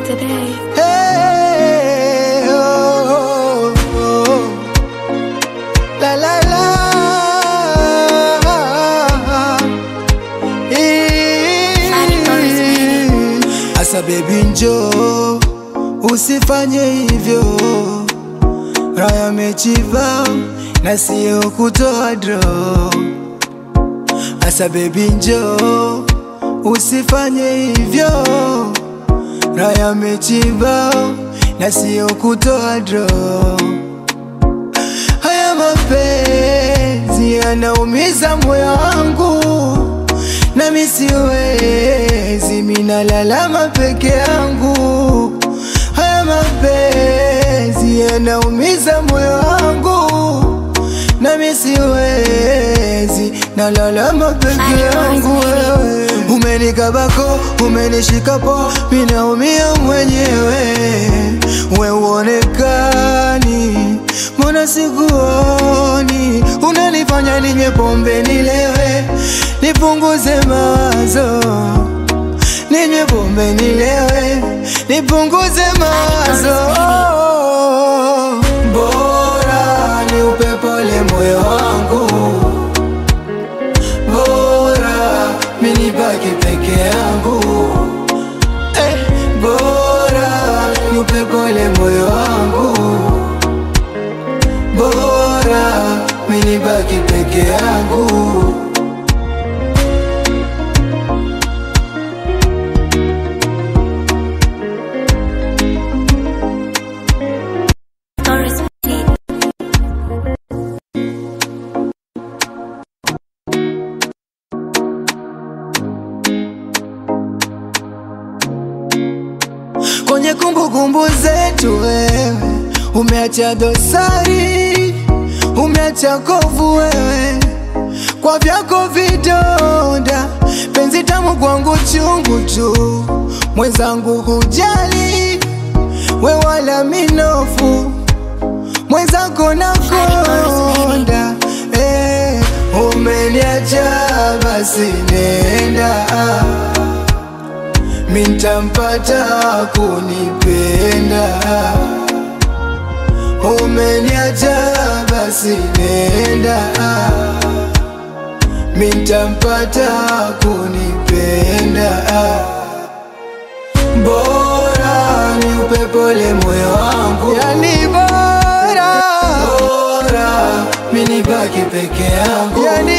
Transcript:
today. Hey, oh, oh, oh. La la la. Asa baby njoo, usifanye hivyo. Raya mechiva na siyo kutoa draw. Asa baby njoo, usifanye hivyo. Raya mechiva na siyo kutoa draw. Haya mapenzi yanaumiza moyo wangu, na mimi siwezi, mina lalama peke yangu. Haya mapenzi yanaumiza moyo wangu, na mimi siwezi, na lalama peke yangu. Umenikabako, umenishikapo, mimi naumia mwenyewe. Wewe uonekani, mbona sikuoni? Unanifanya ninywe pombe nilewe, nipunguze mawazo. Ninywe pombe nilewe, nipunguze mawazo. Bora ni upepole moyo wangu, bora mimi nibaki peke yangu. Bora ni upepole moyo wangu, bora mimi nibaki peke yangu. Kwenye kumbukumbu zetu wewe umeacha dosari, umeacha kovu wewe, kwa vyako vidonda. Penzi tamu kwangu chungu tu, mwenzangu hujali, we wala minofu, mwenzako nakonda. Umeniacha basi nenda, mimi nitampata kunipenda. Umeniacha basi nenda, mimi nitampata kunipenda. Bora ni upepole moyo wangu, yani bora, bora mimi nibaki peke yangu, yani